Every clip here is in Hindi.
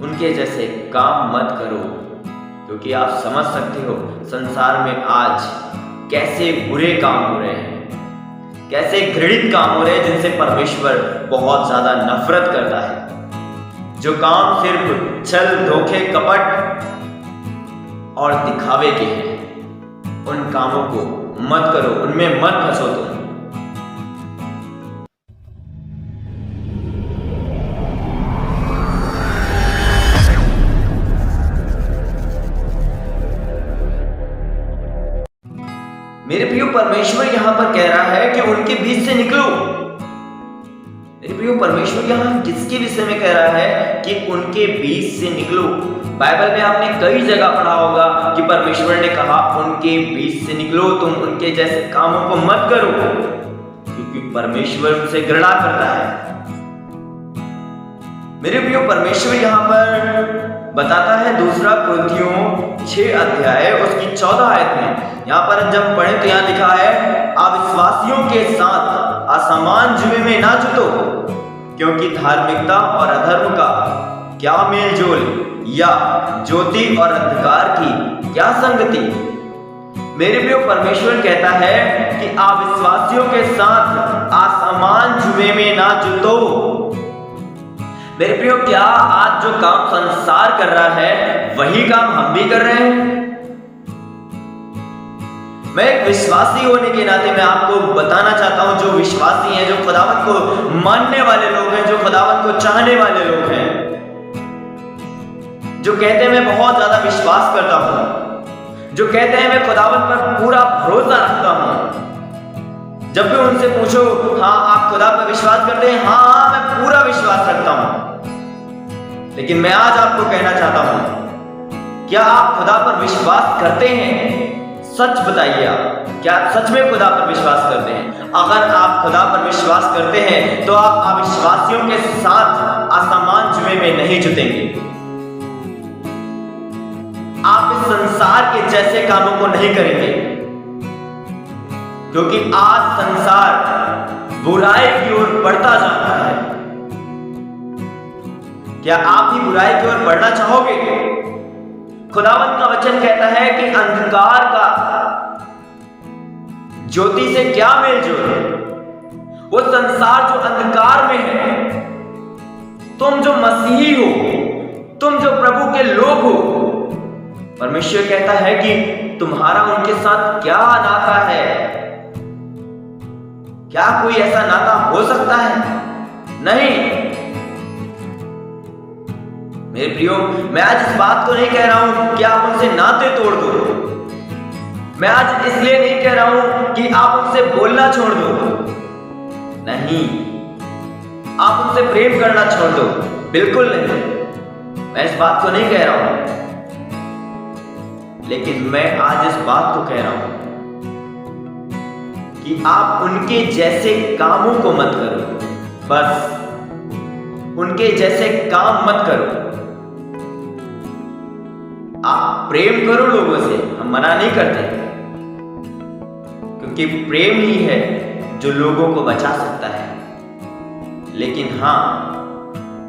उनके जैसे काम मत करो, क्योंकि आप समझ सकते हो संसार में आज कैसे बुरे काम हो रहे हैं, कैसे घृणित काम हो रहे हैं जिनसे परमेश्वर बहुत ज्यादा नफरत करता है। जो काम सिर्फ छल, धोखे, कपट और दिखावे के हैं, उन कामों को मत करो, उनमें मत फंसो तुम। मेरे प्रियो, परमेश्वर यहां पर कह रहा है कि उनके बीच से निकलो। मेरे प्रियो, परमेश्वर यहां किसके विषय में कह रहा है कि उनके बीच से निकलो? बाइबल में आपने कई जगह पढ़ा होगा कि परमेश्वर ने कहा उनके बीच से निकलो, तुम उनके जैसे कामों को मत करो, क्योंकि परमेश्वर उनसे घृणा करता है। मेरे प्रियो, परमेश्वर यहां पर बताता है दूसरा कुरिन्थियों 6 अध्याय उसकी 14 आयत में। यहां पर जब पढ़े तो यहां लिखा है, अविश्वासियों के साथ असमान जुए में ना जुटो, क्योंकि धार्मिकता और अधर्म का क्या मेलजोल, या ज्योति और अंधकार की क्या संगति। मेरे प्रियो, परमेश्वर कहता है कि अविश्वासियों के साथ असमान जुए में ना जुटो। मेरे प्रियो, क्या आज जो काम संसार कर रहा है वही काम हम भी कर रहे हैं? मैं एक विश्वासी होने के नाते मैं आपको बताना चाहता हूं, जो विश्वासी हैं, जो खुदावंत को मानने वाले लोग हैं, जो खुदावंत को चाहने वाले लोग हैं, जो कहते हैं मैं बहुत ज्यादा विश्वास करता हूं, जो कहते हैं मैं खुदावंत पर पूरा भरोसा रखता हूं। जब भी उनसे पूछो, हाँ आप खुदा पर विश्वास करते हैं? हाँ मैं पूरा विश्वास रखता हूं। लेकिन मैं आज आपको कहना चाहता हूं, क्या आप खुदा पर विश्वास करते हैं? सच बताइए, आप क्या सच में खुदा पर विश्वास करते हैं? अगर आप खुदा पर विश्वास करते हैं तो आप अविश्वासियों के साथ असमान जुए में नहीं जुटेंगे। आप इस संसार के जैसे कामों को नहीं करेंगे, क्योंकि आज संसार बुराई की ओर बढ़ता जा रहा है। क्या आप भी बुराई की ओर बढ़ना चाहोगे? खुदावंत का वचन कहता है कि अंधकार का ज्योति से क्या मेलजोल है? वो संसार जो अंधकार में है, तुम जो मसीही हो, तुम जो प्रभु के लोग हो, परमेश्वर कहता है कि तुम्हारा उनके साथ क्या नाता है? क्या कोई ऐसा नाता हो सकता है? नहीं। मेरे प्रियो, मैं आज इस बात को नहीं कह रहा हूं कि आप उनसे नाते तोड़ दो। मैं आज इसलिए नहीं कह रहा हूं कि आप उनसे बोलना छोड़ दो। नहीं, आप उनसे प्रेम करना छोड़ दो, बिल्कुल नहीं। मैं इस बात को नहीं कह रहा हूं, लेकिन मैं आज इस बात को कह रहा हूं कि आप उनके जैसे कामों को मत करो। बस उनके जैसे काम मत करो। आप प्रेम करो लोगों से, हम मना नहीं करते, क्योंकि प्रेम ही है जो लोगों को बचा सकता है। लेकिन हां,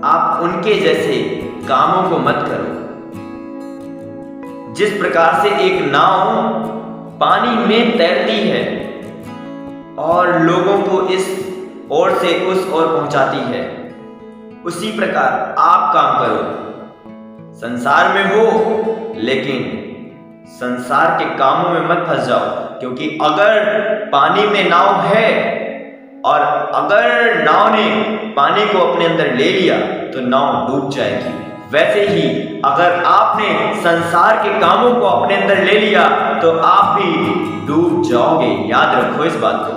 आप उनके जैसे कामों को मत करो। जिस प्रकार से एक नाव पानी में तैरती है और लोगों को इस ओर से उस ओर पहुंचाती है, उसी प्रकार आप काम करो। संसार में हो, लेकिन संसार के कामों में मत फंस जाओ, क्योंकि अगर पानी में नाव है और अगर नाव ने पानी को अपने अंदर ले लिया तो नाव डूब जाएगी। वैसे ही अगर आपने संसार के कामों को अपने अंदर ले लिया तो आप भी डूब जाओगे। याद रखो इस बात को।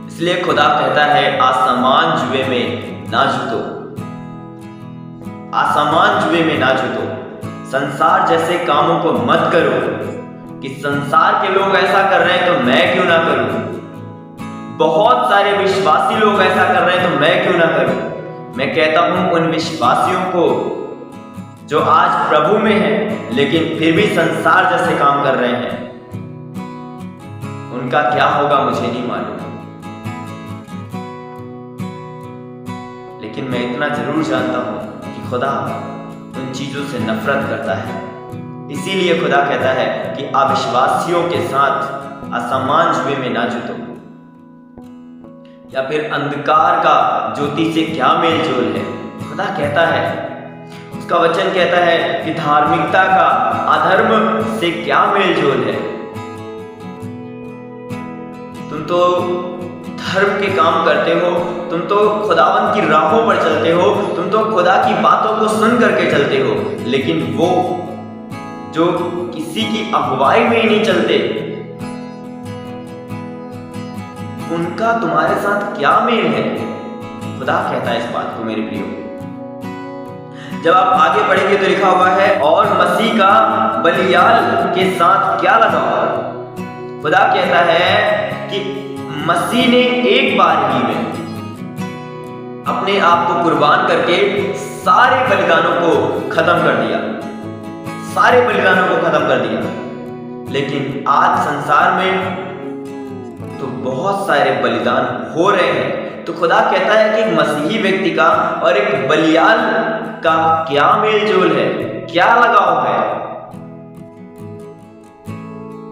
इसलिए खुदा कहता है, असमान जुए में ना जुटो, असमान जुए में ना जुटो। संसार जैसे कामों को मत करो कि संसार के लोग ऐसा कर रहे हैं तो मैं क्यों ना करूं। बहुत सारे विश्वासी लोग ऐसा कर रहे हैं तो मैं क्यों ना करूं। मैं कहता हूं उन विश्वासियों को जो आज प्रभु में हैं लेकिन फिर भी संसार जैसे काम कर रहे हैं, उनका क्या होगा मुझे नहीं मालूम। लेकिन मैं इतना जरूर जानता हूं खुदा उन चीजों से नफरत करता है। इसीलिए खुदा कहता है कि अविश्वासियों के साथ असमान जुए में ना जुटो। या फिर अंधकार का ज्योति से क्या मेल जोल है? खुदा कहता है, उसका वचन कहता है कि धार्मिकता का अधर्म से क्या मेल जोल है? तुम तो धर्म के काम करते हो, तुम तो खुदावंत की राहों पर चलते हो, तुम तो खुदा की बातों को सुन करके चलते हो, लेकिन वो जो किसी की अगुवाई में ही नहीं चलते, उनका तुम्हारे साथ क्या मेल है? खुदा कहता है इस बात को मेरे प्रियो। जब आप आगे पढ़ेंगे तो लिखा हुआ है, और मसीह का बलियाल के साथ क्या लगाव? खुदा कहता है कि मसीह ने एक बार ही में अपने आप को कुर्बान करके सारे बलिदानों को खत्म कर दिया, सारे बलिदानों को खत्म कर दिया। लेकिन आज संसार में तो बहुत सारे बलिदान हो रहे हैं। तो खुदा कहता है कि एक मसीही व्यक्ति का और एक बलियाल का क्या मेल जोल है, क्या लगाव है?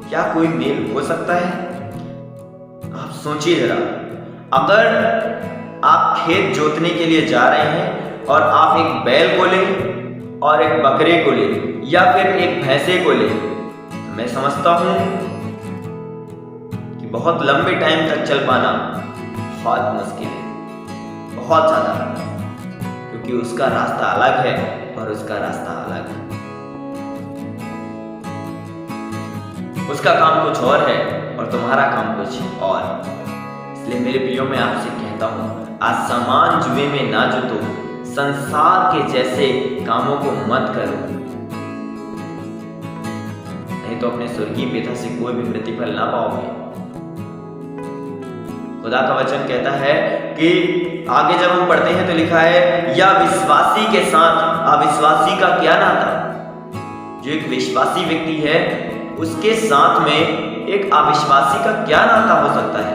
क्या कोई मेल हो सकता है? आप सोचिए जरा, अगर आप खेत जोतने के लिए जा रहे हैं और आप एक बैल को लें और एक बकरे को लें या फिर एक भैंसे को लें, तो मैं समझता हूं कि बहुत लंबे टाइम तक चल पाना बहुत मुश्किल है, बहुत ज्यादा, क्योंकि उसका रास्ता अलग है और उसका रास्ता अलग है। उसका काम कुछ और है और तुम्हारा काम कुछ और। इसलिए मेरे प्रियो, मैं आपसे कहता हूं, असमान जुए में ना जुटो, संसार के जैसे कामों को मत करो, नहीं तो अपने स्वर्गीय पिता से कोई भी प्रतिफल ना पाओगे। खुदा का वचन कहता है कि आगे जब हम पढ़ते हैं तो लिखा है, या विश्वासी के साथ अविश्वासी का क्या नाता? जो एक विश्वासी व्यक्ति है उसके साथ में एक अविश्वासी का क्या नाता हो सकता है?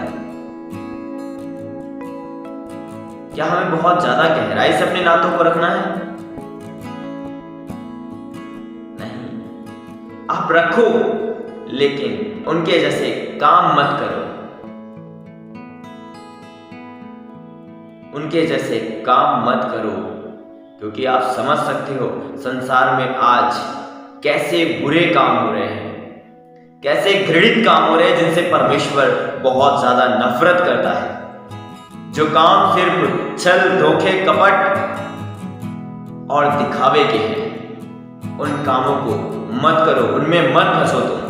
क्या हमें बहुत ज्यादा गहराई से अपने नातों को रखना है? नहीं, आप रखो, लेकिन उनके जैसे काम मत करो, उनके जैसे काम मत करो, क्योंकि आप समझ सकते हो संसार में आज कैसे बुरे काम हो रहे हैं, कैसे घृणित काम हो रहे हैं जिनसे परमेश्वर बहुत ज्यादा नफरत करता है। जो काम सिर्फ छल, धोखे, कपट और दिखावे के हैं, उन कामों को मत करो, उनमें मत फंसो तुम।